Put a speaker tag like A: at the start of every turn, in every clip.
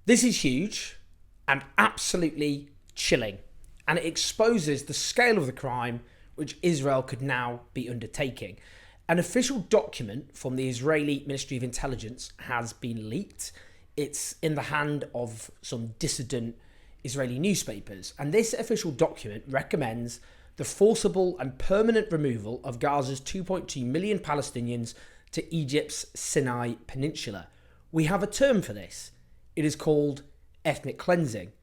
A: This is huge and absolutely chilling, and it exposes the scale of the crime which Israel could now be undertaking. An official document from the Israeli Ministry of Intelligence has been leaked. It's in the hand of some dissident Israeli newspapers, and this official document recommends the forcible and permanent removal of Gaza's 2.2 million Palestinians to Egypt's Sinai Peninsula. We have a term for this. It is called ethnic cleansing,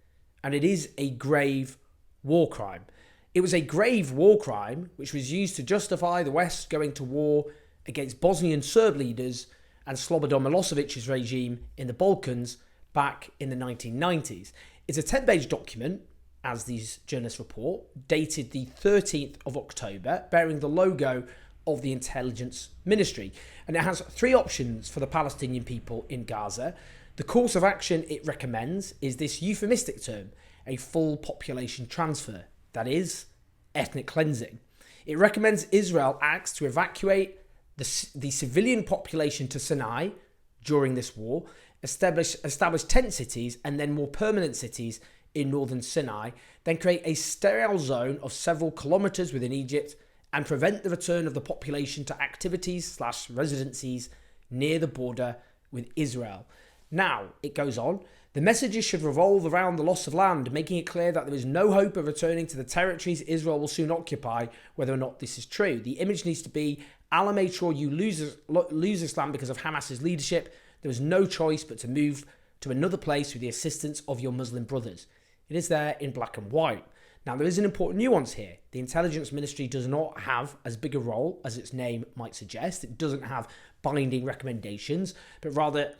A: and it is a grave war crime. It was a grave war crime which was used to justify the West going to war against Bosnian Serb leaders and Slobodan Milosevic's regime in the Balkans back in the 1990s. It's a 10-page document, as these journalists report, dated the 13th of October, bearing the logo of the Intelligence Ministry. And it has three options for the Palestinian people in Gaza. The course of action it recommends is this euphemistic term, a full population transfer, that is, ethnic cleansing. It recommends Israel acts to evacuate the civilian population to Sinai during this war, establish tent cities and then more permanent cities in northern Sinai, then create a sterile zone of several kilometres within Egypt and prevent the return of the population to activities/residencies near the border with Israel. Now, it goes on, the messages should revolve around the loss of land, making it clear that there is no hope of returning to the territories Israel will soon occupy, whether or not this is true. The image needs to be, Allah made sure you lose this land because of Hamas's leadership. There is no choice but to move to another place with the assistance of your Muslim brothers. It is there in black and white. Now, there is an important nuance here. The Intelligence Ministry does not have as big a role as its name might suggest. It doesn't have binding recommendations, but rather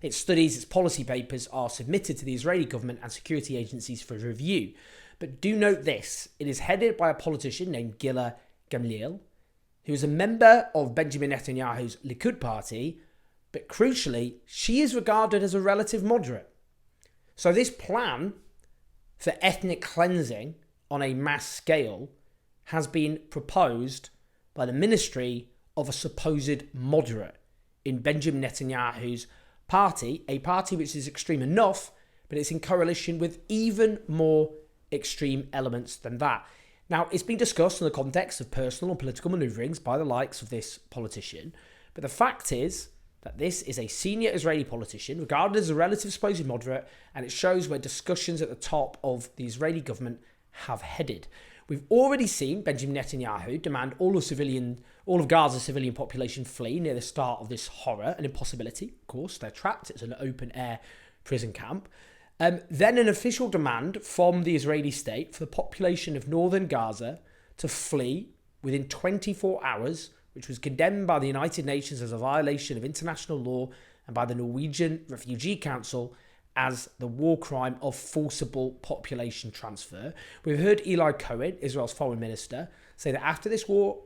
A: its policy papers are submitted to the Israeli government and security agencies for review. But do note this, it is headed by a politician named Gila Gamliel, who is a member of Benjamin Netanyahu's Likud party, but crucially, she is regarded as a relative moderate. So this plan for ethnic cleansing on a mass scale has been proposed by the ministry of a supposed moderate in Benjamin Netanyahu's party, a party which is extreme enough, but it's in coalition with even more extreme elements than that. Now, it's been discussed in the context of personal and political manoeuvrings by the likes of this politician, but the fact is that this is a senior Israeli politician, regarded as a relative supposed moderate, and it shows where discussions at the top of the Israeli government have headed. We've already seen Benjamin Netanyahu demand all of Gaza's civilian population flee near the start of this horror, an impossibility, of course. They're trapped. It's an open-air prison camp. Then an official demand from the Israeli state for the population of northern Gaza to flee within 24 hours, which was condemned by the United Nations as a violation of international law and by the Norwegian Refugee Council as the war crime of forcible population transfer. We've heard Eli Cohen, Israel's foreign minister, say that after this war,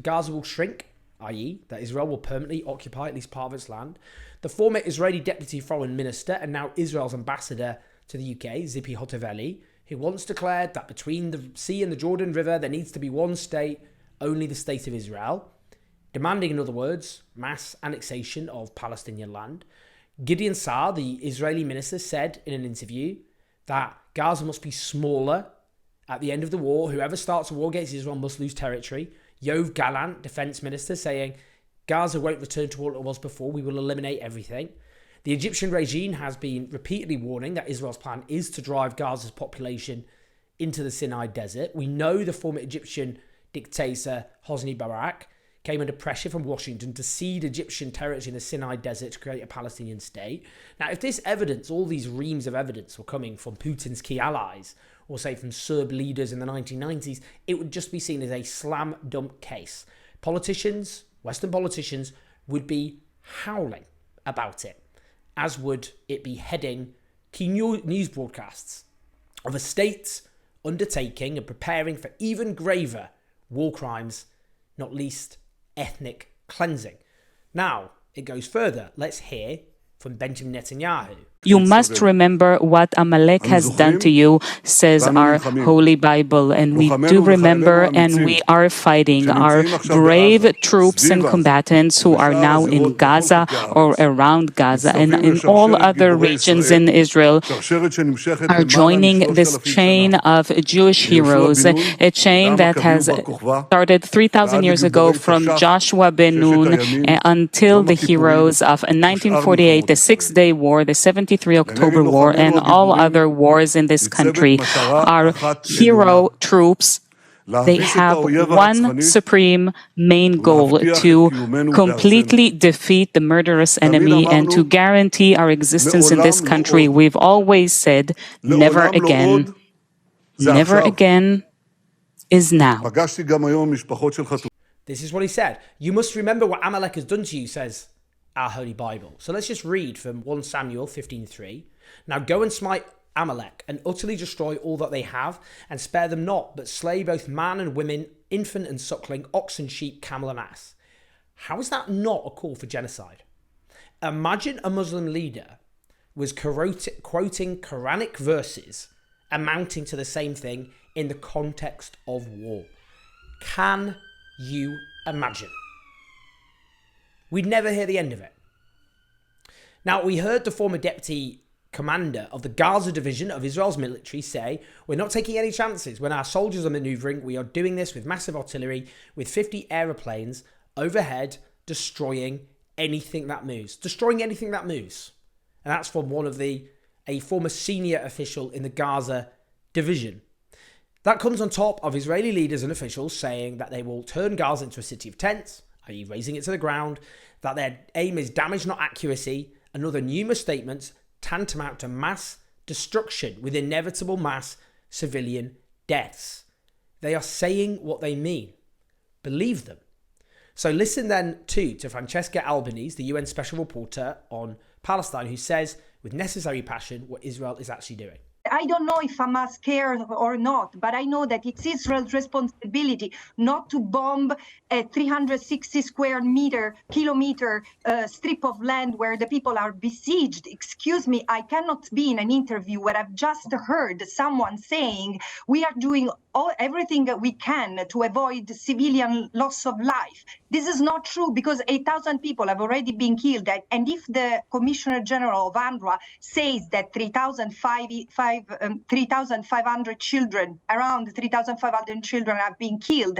A: Gaza will shrink, i.e. that Israel will permanently occupy at least part of its land. The former Israeli deputy foreign minister and now Israel's ambassador to the UK, Zipi Hotovely, who once declared that between the sea and the Jordan River there needs to be one state, only the state of Israel, demanding, in other words, mass annexation of Palestinian land. Gideon Saar, the Israeli minister, said in an interview that Gaza must be smaller at the end of the war. Whoever starts a war against Israel must lose territory. Yoav Gallant, defense minister, saying Gaza won't return to what it was before. We will eliminate everything. The Egyptian regime has been repeatedly warning that Israel's plan is to drive Gaza's population into the Sinai desert. We know the former Egyptian dictator Hosni Mubarak came under pressure from Washington to cede Egyptian territory in the Sinai desert to create a Palestinian state. Now, if this evidence, all these reams of evidence were coming from Putin's key allies, or say from Serb leaders in the 1990s, it would just be seen as a slam dunk case. Politicians, Western politicians, would be howling about it, as would it be heading key news broadcasts of a state undertaking and preparing for even graver war crimes, not least ethnic cleansing. Now, it goes further. Let's hear from Benjamin Netanyahu.
B: You must remember what Amalek has done to you, says our Holy Bible, and we do remember, and we are fighting. Our brave troops and combatants who are now in Gaza or around Gaza and in all other regions in Israel are joining this chain of Jewish heroes, a chain that has started 3,000 years ago from Joshua ben Nun until the heroes of 1948, the Six-Day War, the 73 October War, and all other wars in this country. Our hero troops, they have one supreme main goal: to completely defeat the murderous enemy and to guarantee our existence in this country. We've always said, never again. Never again is now.
A: This is what he said. You must remember what Amalek has done to you, says our Holy Bible. So let's just read from 1 Samuel 15:3. Now go and smite Amalek and utterly destroy all that they have, and spare them not, but slay both man and women, infant and suckling, ox and sheep, camel and ass. How is that not a call for genocide? Imagine a Muslim leader was quoting Quranic verses amounting to the same thing in the context of war. Can you imagine? We'd never hear the end of it. Now, we heard the former deputy commander of the Gaza division of Israel's military say, we're not taking any chances. When our soldiers are maneuvering, we are doing this with massive artillery, with 50 aeroplanes overhead, destroying anything that moves. Destroying anything that moves. And that's from a former senior official in the Gaza division. That comes on top of Israeli leaders and officials saying that they will turn Gaza into a city of tents, i.e. razing it to the ground, that their aim is damage, not accuracy, and other numerous statements tantamount to mass destruction with inevitable mass civilian deaths. They are saying what they mean. Believe them. So listen then to Francesca Albanese, the UN Special Reporter on Palestine, who says with necessary passion what Israel is actually doing.
C: I don't know if Hamas cares or not, but I know that it's Israel's responsibility not to bomb a 360 square kilometer strip of land where the people are besieged. Excuse me, I cannot be in an interview where I've just heard someone saying we are doing everything that we can to avoid civilian loss of life. This is not true, because 8,000 people have already been killed. And if the Commissioner General of UNRWA says that 3,500 children, around 3,500 children have been killed,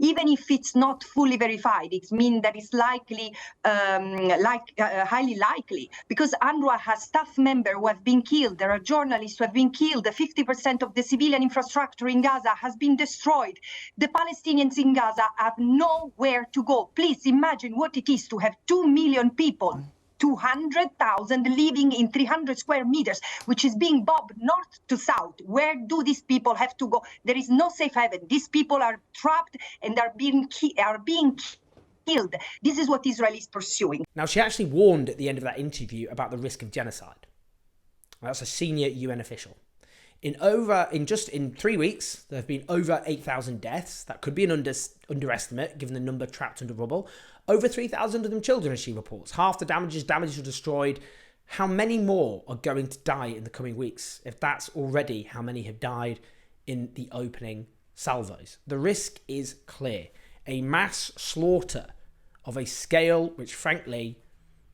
C: even if it's not fully verified, it means that it's likely, highly likely, because UNRWA has staff members who have been killed. There are journalists who have been killed. 50% of the civilian infrastructure in Gaza has been destroyed. The Palestinians in Gaza have nowhere to go. Please imagine what it is to have 2 million people, 200,000 living in 300 square meters, which is being bombed north to south. Where do these people have to go? There is no safe haven. These people are trapped and are being killed. This is what Israel is pursuing.
A: Now, she actually warned at the end of that interview about the risk of genocide. That's a senior UN official. In 3 weeks, there have been over 8,000 deaths. That could be an underestimate, given the number trapped under rubble. Over 3,000 of them children, as she reports. Half the damages or destroyed. How many more are going to die in the coming weeks, if that's already how many have died in the opening salvos? The risk is clear. A mass slaughter of a scale which, frankly,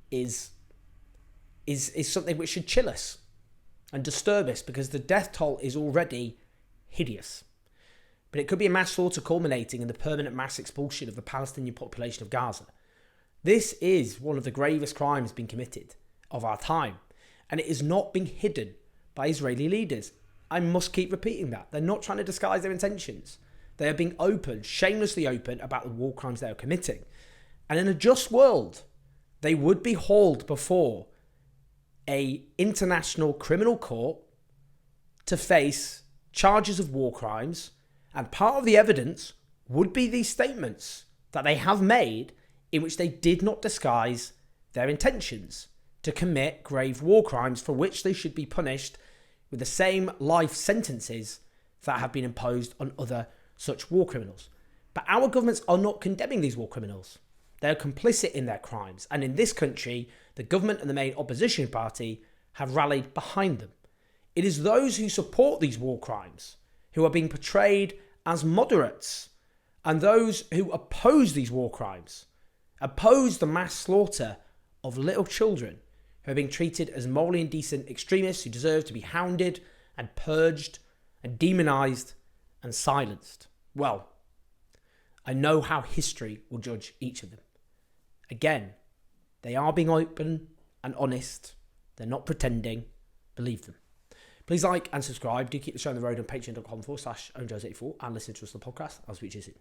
A: is something which should chill us and disturb us, because the death toll is already hideous. But it could be a mass slaughter culminating in the permanent mass expulsion of the Palestinian population of Gaza. This is one of the gravest crimes being committed of our time, and it is not being hidden by Israeli leaders. I must keep repeating that. They're not trying to disguise their intentions. They are being open, shamelessly open, about the war crimes they are committing. And in a just world, they would be hauled before an international criminal court to face charges of war crimes, and part of the evidence would be these statements that they have made in which they did not disguise their intentions to commit grave war crimes for which they should be punished with the same life sentences that have been imposed on other such war criminals. But our governments are not condemning these war criminals. They are complicit in their crimes. And in this country, the government and the main opposition party have rallied behind them. It is those who support these war crimes who are being portrayed as moderates, and those who oppose these war crimes, oppose the mass slaughter of little children who are being treated as morally indecent extremists who deserve to be hounded and purged and demonised and silenced. Well, I know how history will judge each of them. Again, they are being open and honest. They're not pretending. Believe them. Please like and subscribe. Do keep the show on the road on patreon.com/ownjose84 and listen to us on the podcast. I'll speak to you soon.